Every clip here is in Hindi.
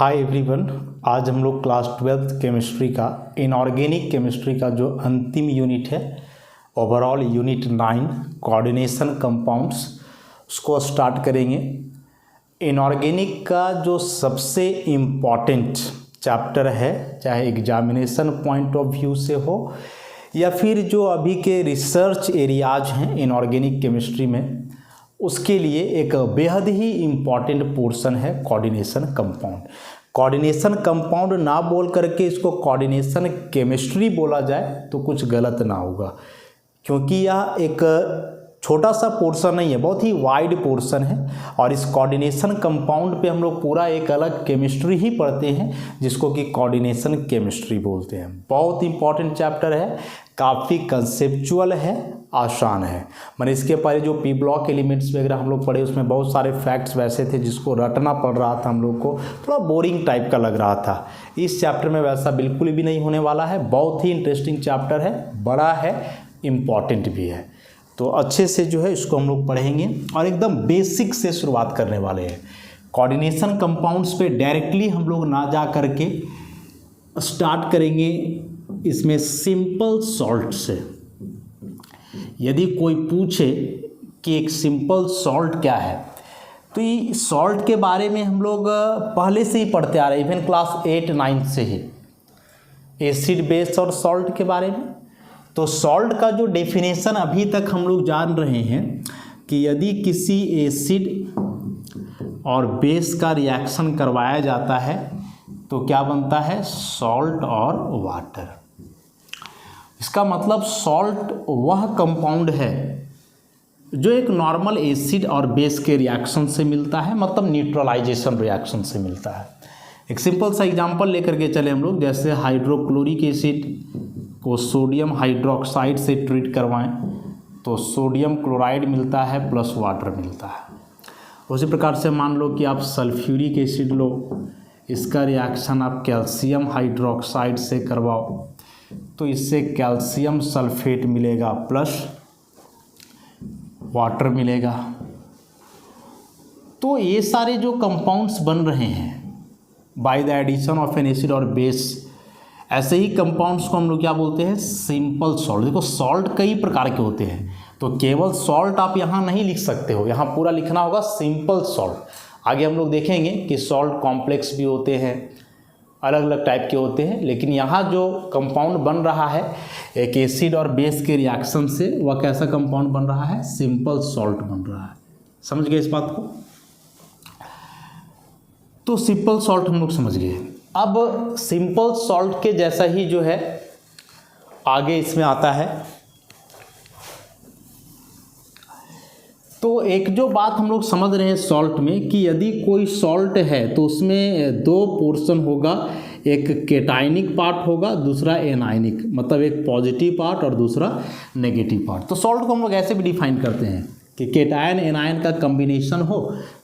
Hi everyone. आज हम लोग क्लास 12th केमिस्ट्री का इनऑर्गेनिक केमिस्ट्री का जो अंतिम यूनिट है, ओवरऑल यूनिट 9 कोऑर्डिनेशन कंपाउंड्स, उसको स्टार्ट करेंगे। इनऑर्गेनिक का जो सबसे इम्पॉर्टेंट चैप्टर है, चाहे एग्जामिनेशन पॉइंट ऑफ व्यू से हो या फिर जो अभी के रिसर्च एरियाज हैं इनऑर्गेनिक केमिस्ट्री में, उसके लिए एक बेहद ही इम्पॉर्टेंट पोर्शन है कोऑर्डिनेशन कंपाउंड। कोऑर्डिनेशन कंपाउंड ना बोल करके इसको कोऑर्डिनेशन केमिस्ट्री बोला जाए तो कुछ गलत ना होगा, क्योंकि यह एक छोटा सा पोर्शन नहीं है, बहुत ही वाइड पोर्शन है। और इस कोऑर्डिनेशन कंपाउंड पे हम लोग पूरा एक अलग केमिस्ट्री ही पढ़ते हैं, जिसको कि कोऑर्डिनेशन केमिस्ट्री बोलते हैं। बहुत इंपॉर्टेंट चैप्टर है, काफ़ी कंसेप्चुअल है, आसान है। मैंने इसके पहले जो पी ब्लॉक एलिमेंट्स वगैरह हम लोग पढ़े, उसमें बहुत सारे फैक्ट्स वैसे थे जिसको रटना पड़ रहा था, हम लोग को थोड़ा बोरिंग टाइप का लग रहा था। इस चैप्टर में वैसा बिल्कुल भी नहीं होने वाला है। बहुत ही इंटरेस्टिंग चैप्टर है, बड़ा है, इम्पॉर्टेंट भी है। तो अच्छे से जो है इसको हम लोग पढ़ेंगे और एकदम बेसिक से शुरुआत करने वाले हैं। कोऑर्डिनेशन कंपाउंड्स पे डायरेक्टली हम लोग ना जा करके स्टार्ट करेंगे इसमें सिंपल सॉल्ट से। यदि कोई पूछे कि एक सिंपल सॉल्ट क्या है, तो ये सॉल्ट के बारे में हम लोग पहले से ही पढ़ते आ रहे हैं, इवन क्लास 8-9 से ही, एसिड बेस और सॉल्ट के बारे में। तो सॉल्ट का जो डेफिनेशन अभी तक हम लोग जान रहे हैं कि यदि किसी एसिड और बेस का रिएक्शन करवाया जाता है तो क्या बनता है, सॉल्ट और वाटर। इसका मतलब सॉल्ट वह कंपाउंड है जो एक नॉर्मल एसिड और बेस के रिएक्शन से मिलता है, मतलब न्यूट्रलाइजेशन रिएक्शन से मिलता है। एक सिंपल सा एग्जांपल लेकर के चले हम लोग, जैसे हाइड्रोक्लोरिक एसिड को सोडियम हाइड्रोक्साइड से ट्रीट करवाएं तो सोडियम क्लोराइड मिलता है प्लस वाटर मिलता है। उसी प्रकार से मान लो कि आप सल्फ्यूरिक एसिड लो, इसका रिएक्शन आप कैल्शियम हाइड्रोक्साइड से करवाओ तो इससे कैल्शियम सल्फेट मिलेगा प्लस वाटर मिलेगा। तो ये सारे जो कंपाउंड्स बन रहे हैं by the addition of an acid और बेस, ऐसे ही कंपाउंड्स को हम लोग क्या बोलते हैं, सिंपल सॉल्ट। देखो सॉल्ट कई प्रकार के होते हैं, तो केवल सॉल्ट आप यहाँ नहीं लिख सकते हो, यहाँ पूरा लिखना होगा सिंपल सॉल्ट। आगे हम लोग देखेंगे कि सॉल्ट कॉम्प्लेक्स भी होते हैं, अलग अलग टाइप के होते हैं, लेकिन यहाँ जो कंपाउंड बन रहा है एक एसिड और बेस के रिएक्शन से, वह कैसा कंपाउंड बन रहा है, सिंपल सॉल्ट बन रहा है। समझ गए इस बात को? तो सिंपल सॉल्ट हम लोग समझ गए। अब सिंपल सॉल्ट के जैसा ही जो है आगे इसमें आता है, तो एक जो बात हम लोग समझ रहे हैं सॉल्ट में कि यदि कोई सॉल्ट है तो उसमें दो पोर्शन होगा, एक केटाइनिक पार्ट होगा, दूसरा एनाइनिक, मतलब एक पॉजिटिव पार्ट और दूसरा नेगेटिव पार्ट। तो सॉल्ट को हम लोग ऐसे भी डिफाइन करते हैं कि केटायन एनायन का कॉम्बिनेशन हो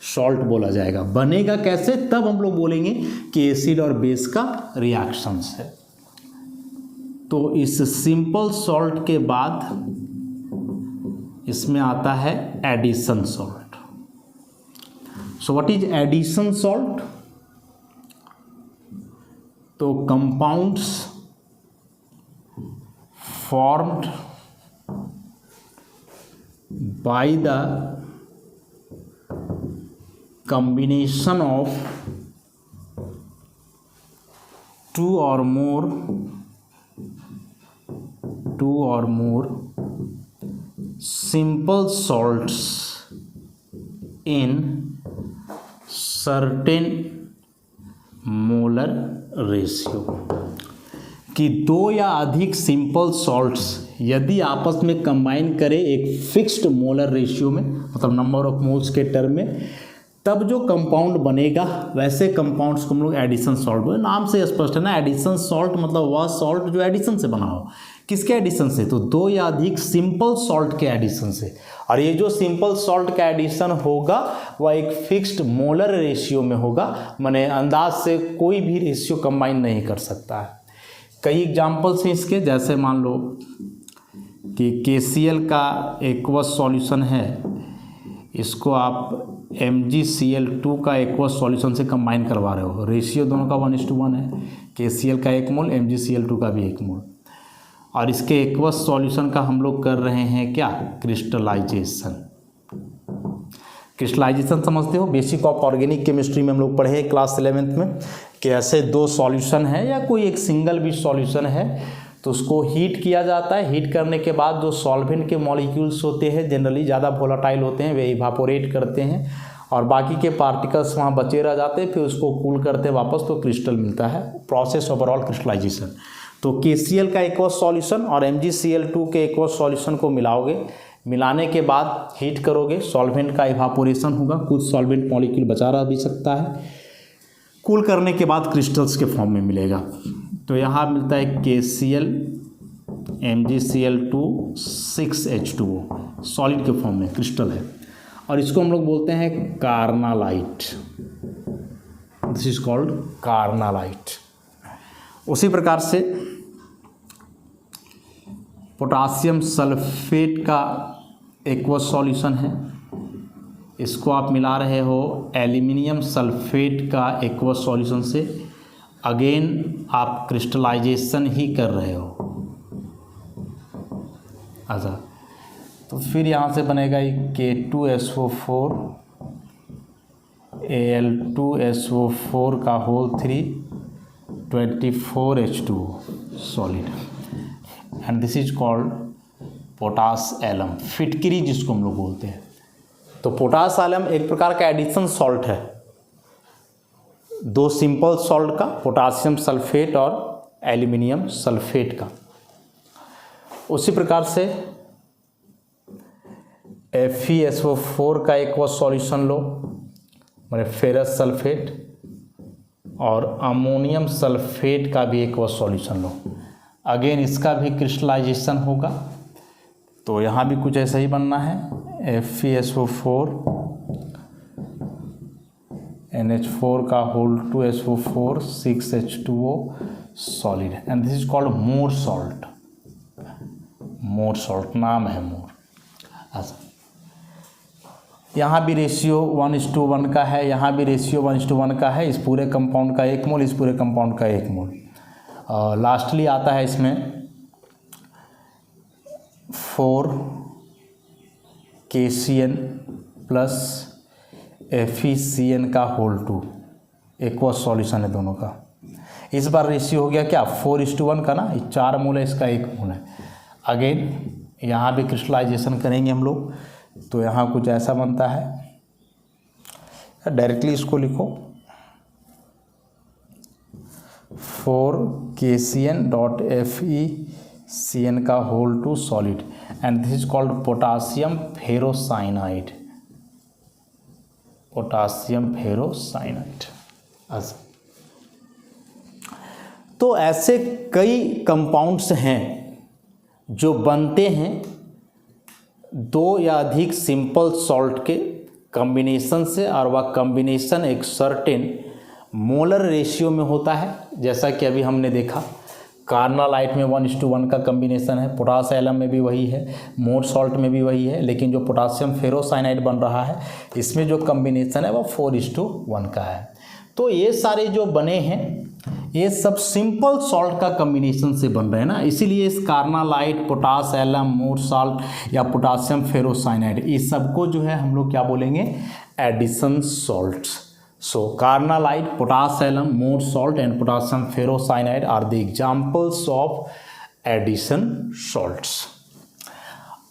सॉल्ट बोला जाएगा। बनेगा कैसे, तब हम लोग बोलेंगे कि एसिड और बेस का रिएक्शन है। तो इस सिंपल सॉल्ट के बाद इसमें आता है addition salt. So what is addition salt? तो compounds formed by the combination of two or more simple salts in certain molar ratio। कि दो या अधिक सिंपल सॉल्ट्स यदि आपस में कंबाइन करें एक फिक्स्ड मोलर रेशियो में, मतलब नंबर ऑफ मोल्स के टर्म में, तब जो कंपाउंड बनेगा वैसे कंपाउंड्स को हम लोग एडिशन सॉल्ट बोले। नाम से स्पष्ट है ना, एडिशन सॉल्ट मतलब वह सॉल्ट जो एडिशन से बना हो। किसके एडिशन से? तो दो या अधिक सिंपल सॉल्ट के एडिशन से। और ये जो सिंपल सॉल्ट का एडिशन होगा वह एक फिक्स्ड मोलर रेशियो में होगा, माने अंदाज से कोई भी रेशियो कंबाइन नहीं कर सकता है। कई एग्जाम्पल्स हैं इसके, जैसे मान लो कि KCl का एक्वस सॉल्यूशन है, इसको आप MgCl2 का एक्वस सॉल्यूशन से कंबाइन करवा रहे हो, रेशियो दोनों का 1:1 है, KCl का 1 मोल, MgCl2 का भी 1 मोल, और इसके एक्वस सॉल्यूशन का हम लोग कर रहे हैं क्या, क्रिस्टलाइजेशन। क्रिस्टलाइजेशन समझते हो, बेसिक ऑफ ऑर्गेनिक केमिस्ट्री में हम लोग पढ़े हैं क्लास 11th में कि ऐसे दो सॉल्यूशन है या कोई एक सिंगल भी सॉल्यूशन है तो उसको हीट किया जाता है। हीट करने के बाद जो सॉल्वेंट के मॉलिक्यूल्स होते हैं जनरली ज़्यादा वोलेटाइल होते हैं, वे इवापोरेट करते हैं और बाकी के पार्टिकल्स वहाँ बचे रह जाते हैं, फिर उसको कूल करते हैं वापस तो क्रिस्टल मिलता है, प्रोसेस ओवरऑल क्रिस्टलाइजेशन। तो KCl का एक्वस सॉल्यूशन और MgCl2 के एक्वस सॉल्यूशन को मिलाओगे, मिलाने के बाद हीट करोगे, सॉल्वेंट का इवापोरेशन होगा, कुछ सॉल्वेंट मॉलिक्यूल बचा रह भी सकता है, कूल करने के बाद क्रिस्टल्स के फॉर्म में मिलेगा। तो यहाँ मिलता है KCl MgCl2 6H2O, सॉलिड के फॉर्म में क्रिस्टल है, और इसको हम लोग बोलते हैं carnallite, this is called carnallite. उसी प्रकार से पोटासियम सल्फेट का एक्वस सॉल्यूशन है, इसको आप मिला रहे हो एल्यूमिनियम सल्फेट का एक्वस सॉल्यूशन से, अगेन आप क्रिस्टलाइजेशन ही कर रहे हो। अच्छा, तो फिर यहाँ से बनेगा K2SO4 Al2SO4 का whole 3 24H2O solid, and this is called potash alum, फिटकिरी जिसको हम लोग बोलते हैं। तो पोटास एलम एक प्रकार का एडिशन सॉल्ट है, दो सिंपल सॉल्ट का, पोटासियम सल्फेट और एल्यूमिनियम सल्फेट का। उसी प्रकार से FeSO4 का एक्वस सॉल्यूशन लो, मैंने फेरस सल्फेट, और अमोनियम सल्फेट का भी एक्वस सॉल्यूशन लो, अगेन इसका भी क्रिस्टलाइजेशन होगा। तो यहाँ भी कुछ ऐसा ही बनना है, FeSO4 NH4 का whole 2SO4 6H2O solid, and this is called Mohr salt, Mohr salt नाम है मोर। अच्छा, यहाँ भी रेशियो 1:1 का है, यहाँ भी रेशियो 1:1 का है, इस पूरे कंपाउंड का 1 मोल, इस पूरे कंपाउंड का 1 मोल। लास्टली आता है इसमें 4 KCN प्लस FeCN का होल 2, एक्वस सॉल्यूशन है दोनों का। इस बार रेशियो हो गया क्या, 4:1 का ना, 4 मोल है, इसका 1 मोल है। अगेन यहाँ भी क्रिस्टलाइजेशन करेंगे हम लोग, तो यहाँ कुछ ऐसा बनता है, डायरेक्टली इसको लिखो 4 KCN.FeCN का whole 2 solid, and this is called potassium ferrocyanide, potassium ferrocyanide. तो ऐसे कई कंपाउंड्स हैं जो बनते हैं दो या अधिक सिंपल सॉल्ट के कॉम्बिनेशन से, और वह कॉम्बिनेशन एक सर्टेन मोलर रेशियो में होता है, जैसा कि अभी हमने देखा कार्नालाइट में 1:1 का कॉम्बिनेशन है, पोटास एलम में भी वही है, मोर सॉल्ट में भी वही है, लेकिन जो पोटासियम फेरोसाइनाइड बन रहा है इसमें जो कॉम्बिनेशन है वो 4:1 का है। तो ये सारे जो बने हैं ये सब सिंपल सॉल्ट का कॉम्बिनेशन से बन रहे हैं ना, इसीलिए इस carnallite, potash alum, Mohr salt या पोटासियम फेरोसाइनाइड, इस सबको जो है हम लोग क्या बोलेंगे, addition salts. So carnallite, potass alum, more salt and potassium ferrocyanide are the examples of addition salts.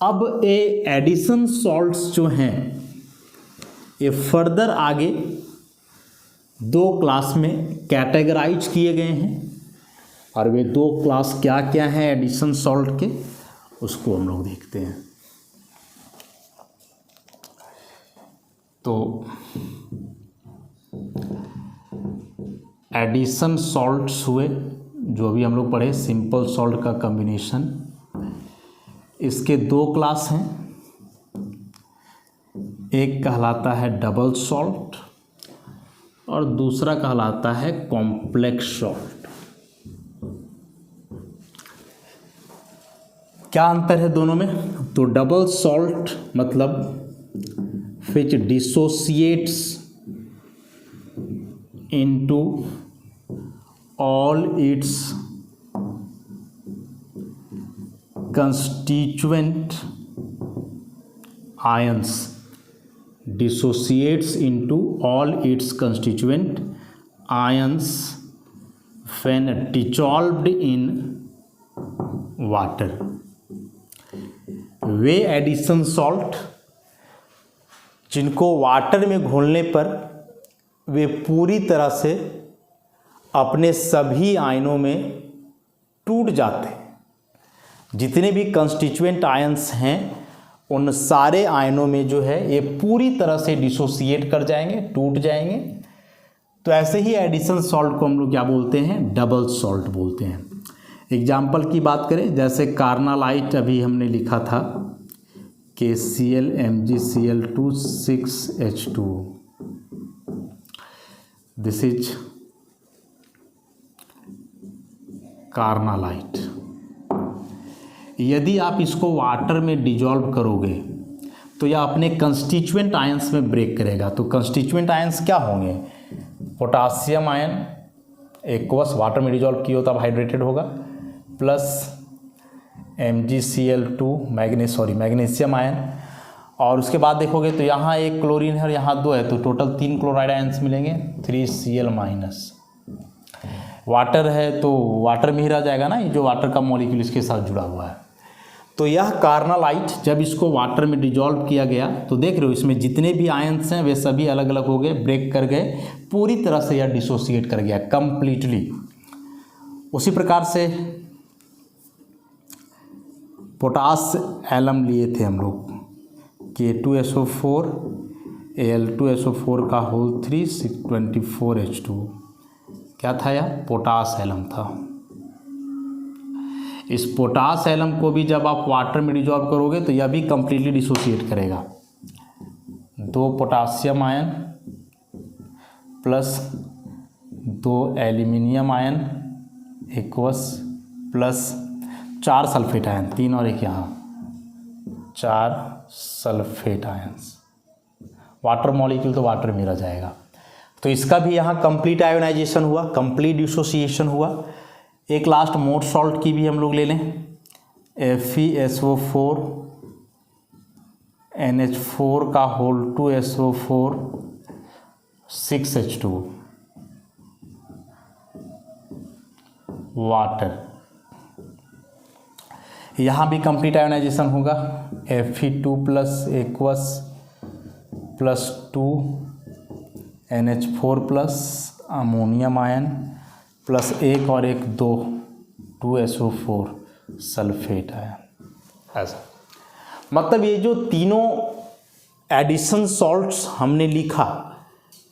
अब ये एडिशन सॉल्ट्स जो हैं ये फर्दर आगे दो क्लास में कैटेगराइज किए गए हैं, और वे दो क्लास क्या क्या हैं एडिशन सॉल्ट के, उसको हम लोग देखते हैं। तो एडिशन सॉल्ट्स हुए जो अभी हम लोग पढ़े, सिंपल सॉल्ट का कॉम्बिनेशन, इसके दो क्लास हैं, एक कहलाता है डबल सॉल्ट और दूसरा कहलाता है कॉम्प्लेक्स सॉल्ट। क्या अंतर है दोनों में? तो डबल सॉल्ट मतलब which dissociates into all its constituent ions, dissociates into all its constituent ions when dissolved in water. वे एडिशन सॉल्ट जिनको वाटर में घोलने पर वे पूरी तरह से अपने सभी आयनों में टूट जाते हैं। जितने भी कंस्टिट्यूएंट आयन्स हैं उन सारे आयनों में जो है ये पूरी तरह से डिसोसिएट कर जाएंगे, टूट जाएंगे। तो ऐसे ही एडिशन सॉल्ट को हम लोग क्या बोलते हैं? डबल सॉल्ट बोलते हैं। एग्जाम्पल की बात करें, जैसे कार्नालाइट अभी हमने लिखा था KCl MgCl2 6H2, this is carnallite. यदि आप इसको वाटर में डिजॉल्व करोगे तो यह अपने कंस्टिट्यूएंट आयंस में ब्रेक करेगा। तो कंस्टिट्यूएंट आयंस क्या होंगे? पोटासियम आयन एक्वस वाटर में डिजॉल्व किया तब हाइड्रेटेड होगा, प्लस MgCl2 मैग्नीशियम आयन, और उसके बाद देखोगे तो यहाँ एक क्लोरीन है और यहाँ 2 है, तो टोटल 3 क्लोराइड आयन्स मिलेंगे, 3Cl-। वाटर है तो वाटर में ही रह जाएगा ना, ये जो वाटर का मॉलिक्यूल इसके साथ जुड़ा हुआ है। तो यह कार्नालाइट जब इसको वाटर में डिजॉल्व किया गया तो देख रहे हो इसमें जितने भी आयन्स हैं वे सभी अलग अलग हो गए, ब्रेक कर गए, पूरी तरह से यह डिसोसिएट कर गया कंप्लीटली। उसी प्रकार से पोटास एलम लिए थे हम लोग, K2SO4 Al2SO4 का होल 3 624H2, क्या था यह? पोटास एलम था। इस पोटास एलम को भी जब आप वाटर में डिजॉल्व करोगे तो यह भी कंप्लीटली डिसोसिएट करेगा। 2 potassium ion plus 2 aluminium ion aqueous plus 4 sulphate ion, 3 और 1 यहाँ, 4 सल्फेट आयन्स। वाटर मॉलिक्यूल तो वाटर में रह जाएगा। तो इसका भी यहाँ कंप्लीट आयोनाइजेशन हुआ, कंप्लीट डिसोसिएशन हुआ। एक लास्ट मोर सॉल्ट की भी हम लोग ले लें, FeSO4 NH4 का होल 2SO4 6H2 वाटर। यहाँ भी कंप्लीट आयोनाइजेशन होगा, Fe2 plus aqueous plus 2 NH4 plus ammonium ion plus 1 और 1 2 2SO4 सल्फेट आयन। ऐसा मतलब ये जो तीनों एडिशन सॉल्ट्स हमने लिखा,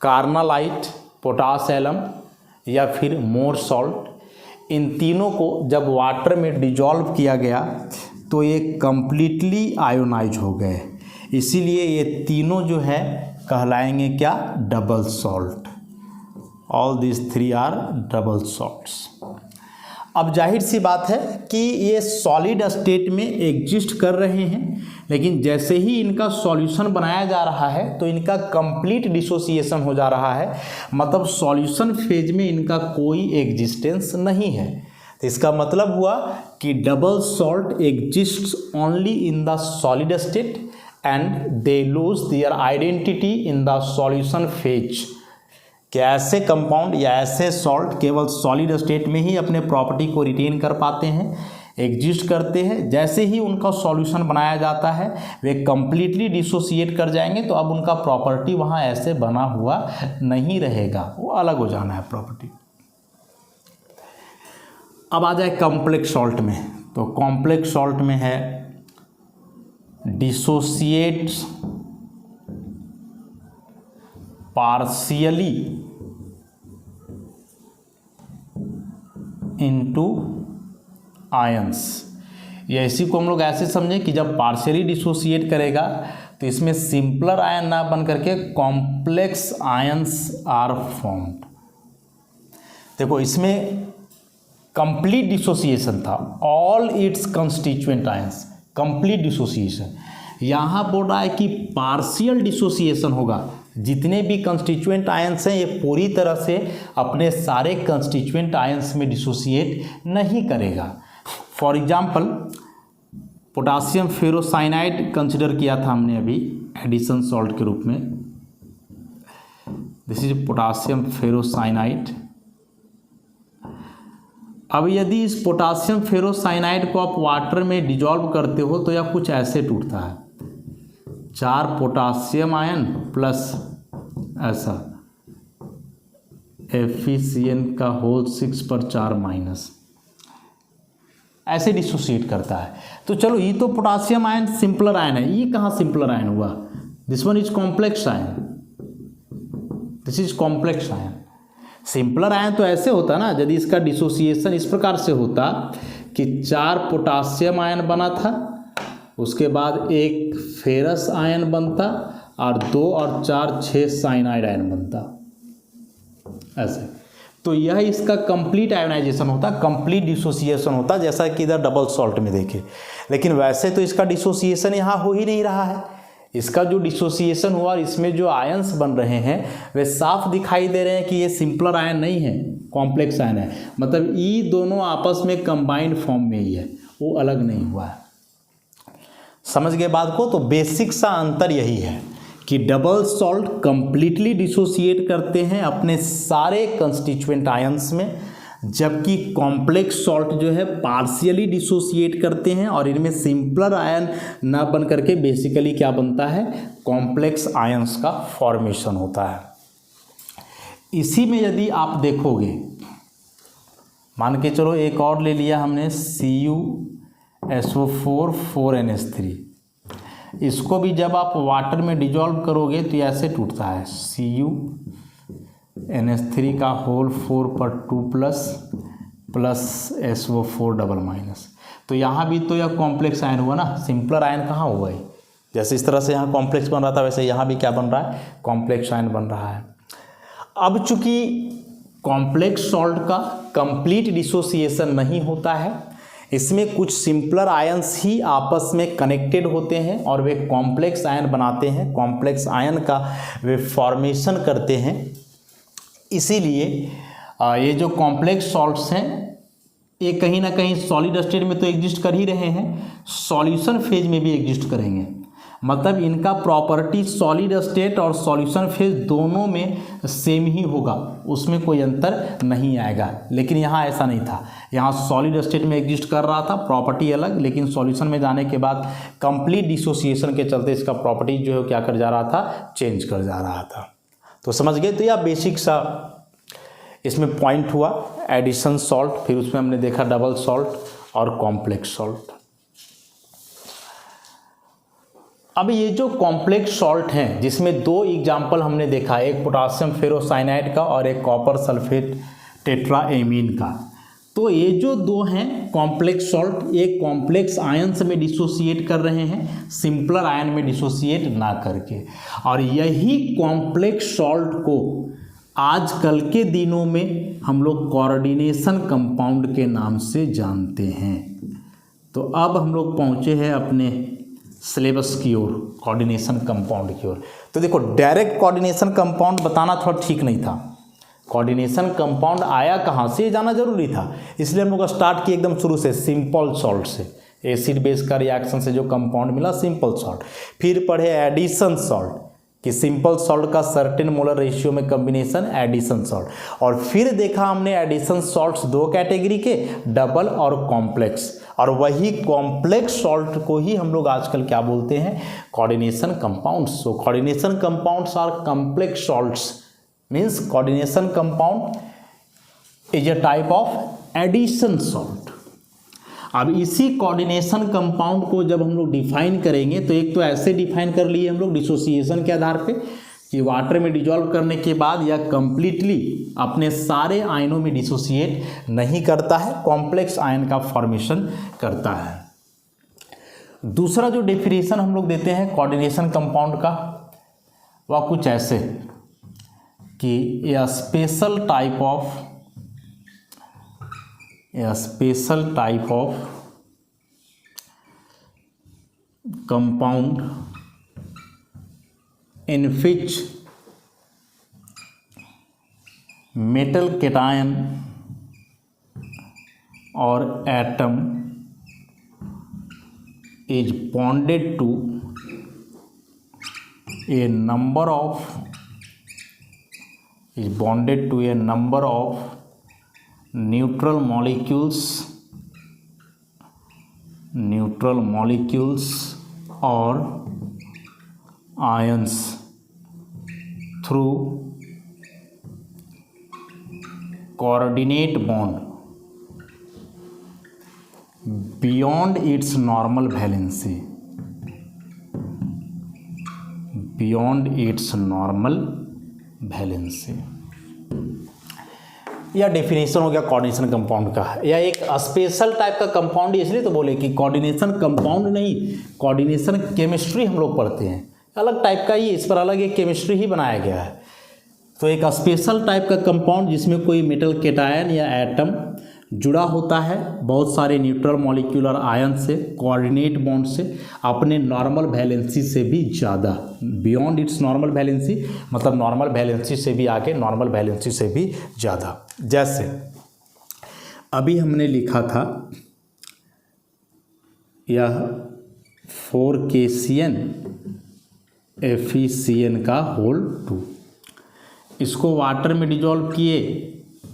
कार्नालाइट, पोटास एलम या फिर मोर सॉल्ट, इन तीनों को जब वाटर में डिजॉल्व किया गया तो ये कंप्लीटली आयोनाइज हो गए। इसीलिए ये तीनों जो है कहलाएंगे क्या? Double salt. All this 3 are double salts. अब जाहिर सी बात है कि ये सॉलिड स्टेट में एग्जिस्ट कर रहे हैं, लेकिन जैसे ही इनका सॉल्यूशन बनाया जा रहा है तो इनका कंप्लीट डिसोसिएशन हो जा रहा है, मतलब सॉल्यूशन फेज में इनका कोई एग्जिस्टेंस नहीं है। तो इसका मतलब हुआ कि double salt exists only in the solid state and they lose their identity in the solution phase. कि ऐसे कंपाउंड या ऐसे सॉल्ट केवल सॉलिड स्टेट में ही अपने प्रॉपर्टी को रिटेन कर पाते हैं, एग्जिस्ट करते हैं। जैसे ही उनका सॉल्यूशन बनाया जाता है वे कंप्लीटली डिसोसिएट कर जाएंगे, तो अब उनका प्रॉपर्टी वहाँ ऐसे बना हुआ नहीं रहेगा, वो अलग हो जाना है प्रॉपर्टी। अब आ जाए कॉम्प्लेक्स सॉल्ट में। तो कॉम्प्लेक्स सॉल्ट में है डिसोसिएट्स पार्शियली इनटू आयंस। या इसी को हम लोग ऐसे समझें कि जब पार्शियली डिसोसिएट करेगा तो इसमें सिंपलर आयन ना बन करके कॉम्प्लेक्स आयंस आर फॉर्म्ड। देखो इसमें कंप्लीट डिसोसिएशन था, all its constituent ions, complete dissociation. यहाँ बोल रहा है कि पार्शियल डिसोसिएशन होगा। जितने भी कंस्टिट्यूएंट आयंस हैं ये पूरी तरह से अपने सारे कंस्टिट्यूएंट आयंस में डिसोसिएट नहीं करेगा। For example potassium ferrocyanide consider किया था हमने अभी एडिशन सॉल्ट के रूप में। This is potassium ferrocyanide. अब यदि इस पोटासियम फेरोसाइनाइड को आप वाटर में डिजॉल्व करते हो तो यह कुछ ऐसे टूटता है, 4 पोटासियम आयन प्लस ऐसा FeCN का होल 6 पर 4 माइनस, ऐसे डिसोसिएट करता है। तो चलो ये तो पोटासियम आयन सिंपलर आयन है, ये कहाँ सिंपलर आयन हुआ? This one is complex ion, this is complex ion. Simpler ion तो ऐसे होता ना, यदि इसका डिसोसिएशन इस प्रकार से होता कि 4 पोटासियम आयन बना था, उसके बाद 1 फेरस आयन बनता और 2 और 4 6 साइनाइड आयन बनता, ऐसे। तो यह इसका कंप्लीट आयोनाइजेशन होता, कंप्लीट डिसोसिएशन होता, जैसा कि इधर डबल सॉल्ट में देखे। लेकिन वैसे तो इसका डिसोसिएशन यहाँ हो ही नहीं रहा है। इसका जो डिसोसिएशन हुआ और इसमें जो आयंस बन रहे हैं वे साफ दिखाई दे रहे हैं कि ये सिंपलर आयन नहीं है, कॉम्प्लेक्स आयन है। मतलब ये दोनों आपस में कंबाइंड फॉर्म में ही है, वो अलग नहीं हुआ है। समझ गए बात को? तो बेसिक सा अंतर यही है कि डबल सॉल्ट कंप्लीटली डिसोसिएट करते हैं अपने सारे कंस्टिट्यूएंट आयंस में, जबकि कॉम्प्लेक्स सॉल्ट जो है पार्शियली डिसोसिएट करते हैं और इनमें सिंपलर आयन ना बन करके बेसिकली क्या बनता है, कॉम्प्लेक्स आयंस का फॉर्मेशन होता है। इसी में यदि आप देखोगे, मान के चलो एक और ले लिया हमने CuSO4 4NH3, इसको भी जब आप वाटर में डिजॉल्व करोगे तो ऐसे टूटता है, CuNH3 का होल 4 पर 2 प्लस SO4 डबल माइनस। तो यहाँ भी तो यह कॉम्प्लेक्स आयन हुआ ना, सिंपलर आयन कहाँ हुआ है? जैसे इस तरह से यहाँ कॉम्प्लेक्स बन रहा था वैसे यहाँ भी क्या बन रहा है, कॉम्प्लेक्स आयन बन रहा है। अब चूंकि कॉम्प्लेक्स सॉल्ट का कंप्लीट डिसोसिएशन नहीं होता है, इसमें कुछ सिंपलर आयंस ही आपस में कनेक्टेड होते हैं और वे कॉम्प्लेक्स आयन बनाते हैं, कॉम्प्लेक्स आयन का वे फॉर्मेशन करते हैं। इसीलिए ये जो कॉम्प्लेक्स सॉल्ट्स हैं ये कहीं ना कहीं सॉलिड स्टेट में तो एग्जिस्ट कर ही रहे हैं, सॉल्यूशन फेज में भी एग्जिस्ट करेंगे। मतलब इनका प्रॉपर्टी सॉलिड स्टेट और सॉल्यूशन फेज दोनों में सेम ही होगा, उसमें कोई अंतर नहीं आएगा। लेकिन यहाँ ऐसा नहीं था, यहाँ सॉलिड स्टेट में एग्जिस्ट कर रहा था, प्रॉपर्टी अलग, लेकिन सॉल्यूशन में जाने के बाद कंप्लीट डिसोसिएशन के चलते इसका प्रॉपर्टी जो है क्या कर जा रहा था, चेंज कर जा रहा था। तो समझ गए? तो यह बेसिक सा इसमें पॉइंट हुआ, एडिशन सॉल्ट, फिर उसमें हमने देखा डबल सॉल्ट और कॉम्प्लेक्स सॉल्ट। अब ये जो कॉम्प्लेक्स सॉल्ट हैं जिसमें 2 एग्जाम्पल हमने देखा, एक पोटासियम फेरोसाइनाइड का और एक कॉपर सल्फेट टेट्राएमीन का। तो ये जो 2 हैं कॉम्प्लेक्स सॉल्ट, एक कॉम्प्लेक्स आयंस में डिसोसिएट कर रहे हैं, सिंपलर आयन में डिसोसिएट ना करके। और यही कॉम्प्लेक्स सॉल्ट को आजकल के दिनों में हम लोग कोऑर्डिनेशन कंपाउंड के नाम से जानते हैं। तो अब हम लोग पहुँचे हैं अपने सिलेबस की ओर, कोऑर्डिनेशन कंपाउंड की ओर। तो देखो डायरेक्ट कोऑर्डिनेशन कंपाउंड बताना थोड़ा ठीक नहीं था, कोऑर्डिनेशन कंपाउंड आया कहाँ से ये जाना जरूरी था। इसलिए हम लोग स्टार्ट किए एकदम शुरू से सिंपल सॉल्ट से, एसिड बेस का रिएक्शन से जो कंपाउंड मिला सिंपल सॉल्ट। फिर पढ़े एडिशन सॉल्ट कि सिंपल सॉल्ट का सर्टेन मोलर रेशियो में कॉम्बिनेशन एडिशन सॉल्ट। और फिर देखा हमने एडिशन सॉल्ट्स 2 कैटेगरी के, डबल और कॉम्प्लेक्स। और वही कॉम्प्लेक्स सॉल्ट को ही हम लोग आजकल क्या बोलते हैं, coordination compounds. So coordination compounds are complex salts, means coordination compound is a type of addition salt. अब इसी कोऑर्डिनेशन कंपाउंड को जब हम लोग डिफाइन करेंगे तो एक तो ऐसे डिफाइन कर लिए हम लोग डिसोसिएशन के आधार पे कि वाटर में डिजॉल्व करने के बाद या कंप्लीटली अपने सारे आयनों में डिसोसिएट नहीं करता है, कॉम्प्लेक्स आयन का फॉर्मेशन करता है। दूसरा जो डेफिनेशन हम लोग देते हैं कोऑर्डिनेशन कंपाउंड का वह कुछ ऐसे कि a special type of compound in which metal cation और atom is bonded to a number of neutral molecules or ions through coordinate bond beyond its normal valency, यह डेफिनेशन हो गया कोऑर्डिनेशन कंपाउंड का। यह एक स्पेशल टाइप का कंपाउंड, इसलिए तो बोले कि कोऑर्डिनेशन कंपाउंड नहीं, कोऑर्डिनेशन केमिस्ट्री हम लोग पढ़ते हैं, अलग टाइप का ही, इस पर अलग एक केमिस्ट्री ही बनाया गया है। तो एक स्पेशल टाइप का कंपाउंड जिसमें कोई मेटल कैटायन या एटम जुड़ा होता है बहुत सारे न्यूट्रल मॉलिक्यूलर आयन से, कोऑर्डिनेट बॉन्ड से, अपने नॉर्मल वैलेंसी से भी ज़्यादा, बियॉन्ड इट्स नॉर्मल वैलेंसी मतलब नॉर्मल वैलेंसी से भी आगे, नॉर्मल वैलेंसी से भी ज़्यादा। जैसे अभी हमने लिखा था यह 4KCN FeCN का होल 2, इसको वाटर में डिजोल्व किए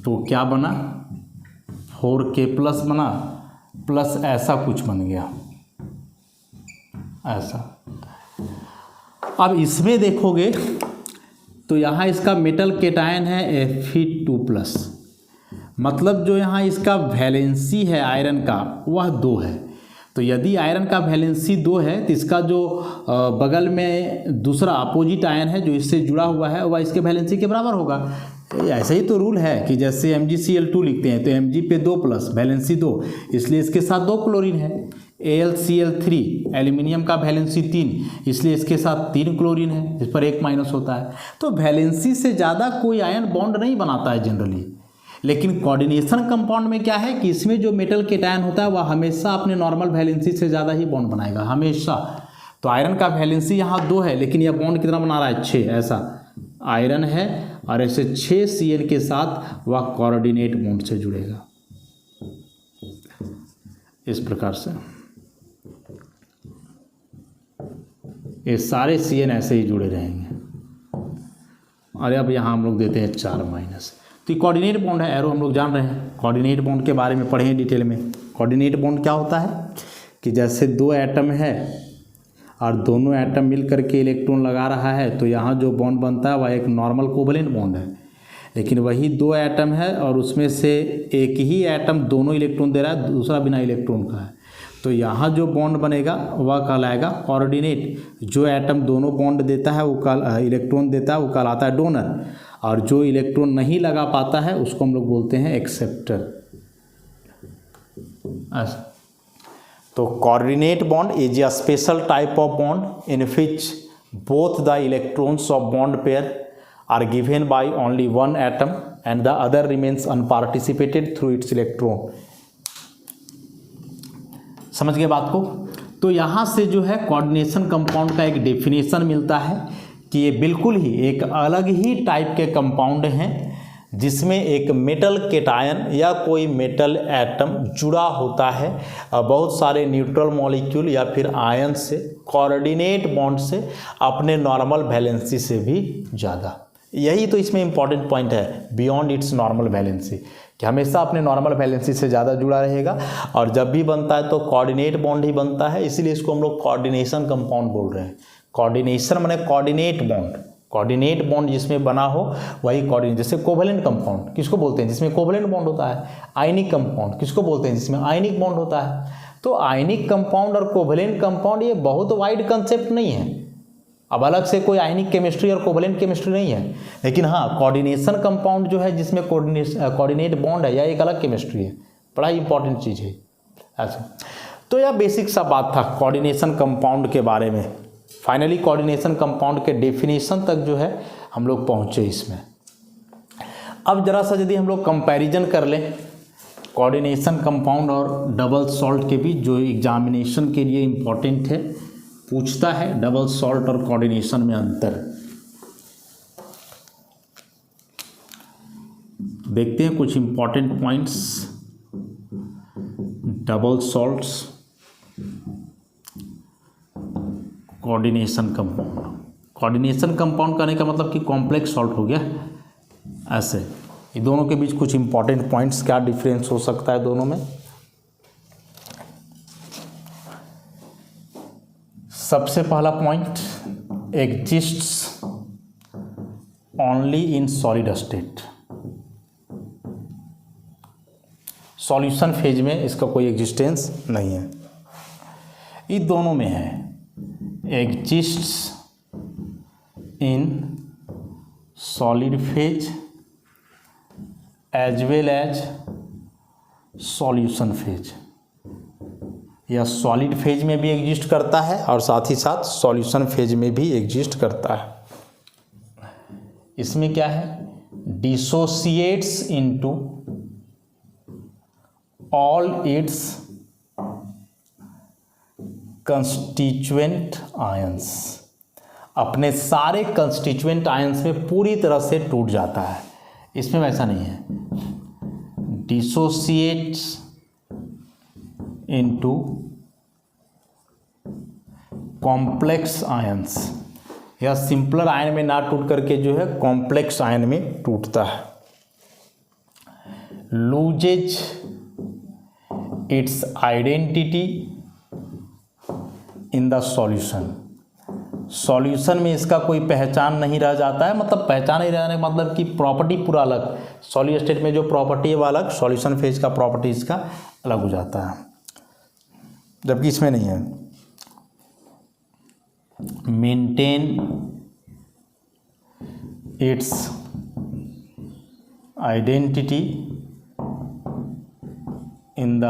तो क्या बना, 4K प्लस बना, प्लस ऐसा कुछ बन गया, ऐसा। अब इसमें देखोगे तो यहाँ इसका मेटल कैटायन है Fe2 प्लस, मतलब जो यहाँ इसका वैलेंसी है आयरन का वह 2 है। तो यदि आयरन का वैलेंसी 2 है तो इसका जो बगल में दूसरा अपोजिट आयन है जो इससे जुड़ा हुआ है वह इसके वैलेंसी के बराबर होगा। ऐसा ही तो रूल है कि जैसे MgCl2 लिखते हैं तो Mg पे 2 प्लस वैलेंसी 2, इसलिए इसके साथ 2 क्लोरीन है। AlCl3 एल्यूमिनियम का वैलेंसी 3, इसलिए इसके साथ 3 क्लोरीन है, इस पर 1 माइनस होता है। तो वैलेंसी से ज़्यादा कोई आयन बॉन्ड नहीं बनाता है जनरली, लेकिन कोऑर्डिनेशन कंपाउंड में क्या है कि इसमें जो मेटल कैटायन होता है वह हमेशा अपने नॉर्मल वैलेंसी से ज़्यादा ही बॉन्ड बनाएगा, हमेशा। तो आयरन का वैलेंसी यहाँ 2 है, लेकिन यह बॉन्ड कितना बना रहा है, 6, ऐसा आयरन है और ऐसे 6 CN के साथ वह कोऑर्डिनेट बॉन्ड से जुड़ेगा, इस प्रकार से ये सारे CN ऐसे ही जुड़े रहेंगे। और अब यहाँ हम लोग देते हैं 4 माइनस, तो ये कोऑर्डिनेट बॉन्ड है, एरो हम लोग जान रहे हैं। कोऑर्डिनेट बॉन्ड के बारे में पढ़े हैं डिटेल में। कोऑर्डिनेट बॉन्ड क्या होता है कि जैसे 2 एटम है और दोनों एटम मिल करके इलेक्ट्रॉन लगा रहा है तो यहाँ जो बॉन्ड बनता है वह एक नॉर्मल कोवलेंट बॉन्ड है, लेकिन वही 2 एटम है और उसमें से एक ही एटम दोनों इलेक्ट्रॉन दे रहा है, दूसरा बिना इलेक्ट्रॉन का है, तो यहाँ जो बॉन्ड बनेगा वह कहलाएगा कोऑर्डिनेट। जो एटम दोनों बॉन्ड देता है वो इलेक्ट्रॉन देता है वो कहलाता है डोनर, और जो इलेक्ट्रॉन नहीं लगा पाता है उसको हम लोग बोलते हैं एक्सेप्टर। तो coordinate bond is a special type of bond in which both the electrons of bond pair are given by only one atom and the other remains unparticipated through its electron. समझ गए बात को? तो यहाँ से जो है कोऑर्डिनेशन कंपाउंड का एक डेफिनेशन मिलता है कि ये बिल्कुल ही एक अलग ही टाइप के कंपाउंड हैं जिसमें एक मेटल कैटायन या कोई मेटल एटम जुड़ा होता है बहुत सारे न्यूट्रल मॉलिक्यूल या फिर आयन से, कोऑर्डिनेट बॉन्ड से, अपने नॉर्मल वैलेंसी से भी ज़्यादा। यही तो इसमें इंपॉर्टेंट पॉइंट है, बियॉन्ड इट्स नॉर्मल वैलेंसी, कि हमेशा अपने नॉर्मल वैलेंसी से ज़्यादा जुड़ा रहेगा और जब भी बनता है तो कोऑर्डिनेट बॉन्ड ही बनता है, इसीलिए इसको हम लोग कोऑर्डिनेशन कंपाउंड बोल रहे हैं। कोऑर्डिनेशन माने कोऑर्डिनेट बॉन्ड, कोऑर्डिनेट बॉन्ड जिसमें बना हो वही कोऑर्डिनेट। जैसे कोवलेंट कंपाउंड किसको बोलते हैं, जिसमें कोवलेंट बॉन्ड होता है। आयनिक कंपाउंड किसको बोलते हैं, जिसमें आयनिक बॉन्ड होता है। तो आयनिक कंपाउंड और कोवलेंट कंपाउंड ये बहुत वाइड कंसेप्ट नहीं है, अब अलग से कोई आयनिक केमिस्ट्री और कोवलेंट केमिस्ट्री नहीं है, लेकिन हाँ कोऑर्डिनेशन कंपाउंड जो है जिसमें कोऑर्डिनेट बॉन्ड है, यह एक अलग केमिस्ट्री है, बड़ा ही इंपॉर्टेंट चीज़ है ऐसा। तो यह बेसिक सा बात था कोऑर्डिनेशन कंपाउंड के बारे में। फाइनली कोऑर्डिनेशन कंपाउंड के डेफिनेशन तक जो है हम लोग पहुँचे इसमें। अब जरा सा यदि हम लोग कंपैरिजन कर लें कोऑर्डिनेशन कंपाउंड और डबल सॉल्ट के बीच, जो एग्जामिनेशन के लिए इम्पॉर्टेंट है, पूछता है डबल सॉल्ट और कोऑर्डिनेशन में अंतर। देखते हैं कुछ important points. Double salts, coordination compound. Coordination compound करने का मतलब कि कॉम्प्लेक्स सॉल्ट हो गया। ऐसे ये दोनों के बीच कुछ इंपॉर्टेंट पॉइंट्स, क्या डिफरेंस हो सकता है दोनों में। सबसे पहला point, exists only in solid state. Solution phase में इसका कोई एग्जिस्टेंस नहीं है। ये दोनों में है, exists in solid phase as well as solution phase. यह सॉलिड फेज में भी एग्जिस्ट करता है और साथ ही साथ सॉल्यूशन फेज में भी एग्जिस्ट करता है। इसमें क्या है, dissociates into all its constituent ions. अपने सारे कंस्टिट्यूएंट आयंस में पूरी तरह से टूट जाता है। इसमें वैसा नहीं है, डिसोसिएट्स इनटू कॉम्प्लेक्स आयंस। या सिंपलर आयन में ना टूट करके जो है कॉम्प्लेक्स आयन में टूटता है। Loses it's identity in the solution. Solution में इसका कोई पहचान नहीं रह जाता है, मतलब पहचान नहीं रहने का मतलब कि प्रॉपर्टी पूरा अलग। सॉलिड स्टेट में जो प्रॉपर्टी है वो अलग, सॉल्यूशन फेज का प्रॉपर्टी इसका अलग हो जाता है, जबकि इसमें नहीं है। Maintain its identity in the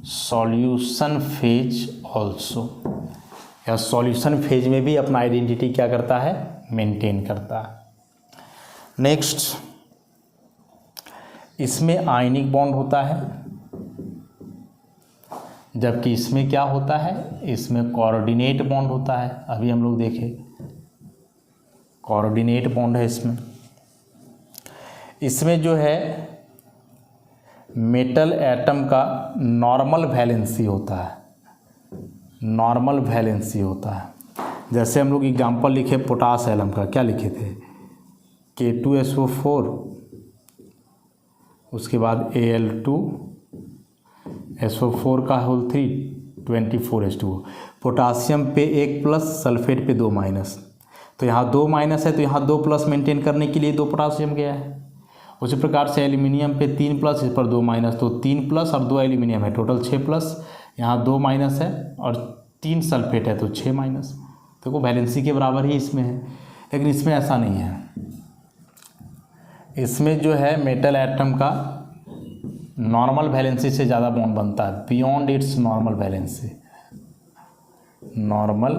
solution phase also. या सॉल्यूशन फेज में भी अपना आइडेंटिटी क्या करता है, मेंटेन करता है। नेक्स्ट, इसमें आयनिक बॉन्ड होता है, जबकि इसमें क्या होता है, इसमें कोऑर्डिनेट बॉन्ड होता है। अभी हम लोग देखें, कोऑर्डिनेट बॉन्ड है इसमें। इसमें जो है मेटल एटम का नॉर्मल वैलेंसी होता है, नॉर्मल वैलेंसी होता है। जैसे हम लोग एग्जाम्पल लिखे पोटास एलम का, क्या लिखे थे, K2SO4, उसके बाद Al2SO4 का होल 3 24H2O। पोटासियम पे 1 प्लस, सल्फेट पे 2 माइनस। तो यहाँ 2 माइनस है तो यहाँ 2 प्लस मेंटेन करने के लिए 2 पोटासियम गया है। उसी प्रकार से एल्यूमिनियम पे 3 प्लस, इस पर 2 माइनस, तो 3 प्लस और 2 एल्यूमिनियम है, टोटल 6 प्लस। यहाँ 2 माइनस है और 3 सल्फेट है तो 6 माइनस। तो वो वैलेंसी के बराबर ही इसमें है, लेकिन इसमें ऐसा नहीं है। इसमें जो है मेटल एटम का नॉर्मल वैलेंसी से ज़्यादा बॉन्ड बनता है, beyond it's normal valency. Normal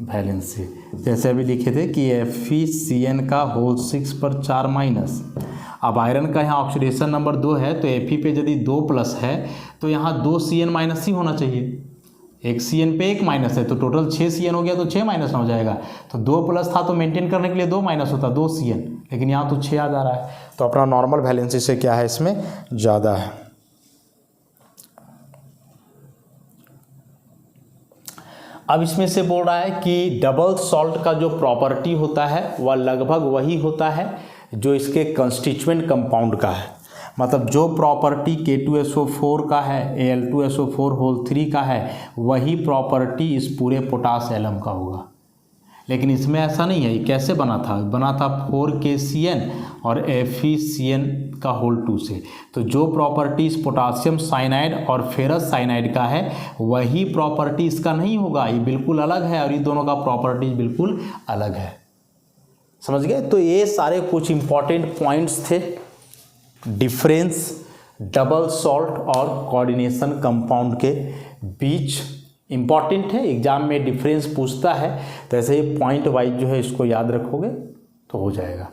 valency जैसे अभी लिखे थे कि FeCN का होल 6 पर 4 माइनस। अब आयरन का यहाँ ऑक्सीडेशन नंबर 2 है तो Fe पे यदि 2 प्लस है तो यहाँ 2 Cn माइनस ही होना चाहिए। 1 Cn पे 1 माइनस है तो टोटल 6 Cn हो गया, तो 6 माइनस हो जाएगा। तो 2 प्लस था तो मेंटेन करने के लिए 2 माइनस होता, 2 Cn, लेकिन यहाँ तो 6 आ जा रहा है, तो अपना नॉर्मल वैलेंसी से क्या है, इसमें ज़्यादा है। अब इसमें से बोल रहा है कि डबल सॉल्ट का जो प्रॉपर्टी होता है वह लगभग वही होता है जो इसके कंस्टिट्यूएंट कंपाउंड का है। मतलब जो प्रॉपर्टी K2SO4 का है, Al2SO4 होल 3 का है, वही प्रॉपर्टी इस पूरे पोटास एलम का होगा। लेकिन इसमें ऐसा नहीं है। ये कैसे बना था, 4KCN और FeCN का होल 2 से। तो जो प्रॉपर्टीज पोटासियम साइनाइड और फेरस साइनाइड का है वही प्रॉपर्टी इसका नहीं होगा, ये बिल्कुल अलग है, और ये दोनों का प्रॉपर्टीज बिल्कुल अलग है। समझ गए। तो ये सारे कुछ इंपॉर्टेंट पॉइंट्स थे, डिफरेंस डबल सॉल्ट और कोऑर्डिनेशन कंपाउंड के बीच। इम्पॉर्टेंट है, एग्जाम में डिफरेंस पूछता है तो ऐसे ही पॉइंट वाइज जो है इसको याद रखोगे तो हो जाएगा।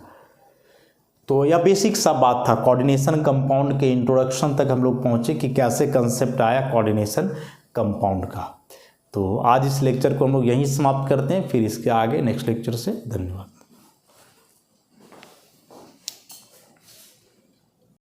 तो यह बेसिक सा बात था, कोऑर्डिनेशन कंपाउंड के इंट्रोडक्शन तक हम लोग पहुँचे कि कैसे कंसेप्ट आया कोऑर्डिनेशन कंपाउंड का। तो आज इस लेक्चर को हम लोग यहीं समाप्त करते हैं, फिर इसके आगे नेक्स्ट लेक्चर से। धन्यवाद।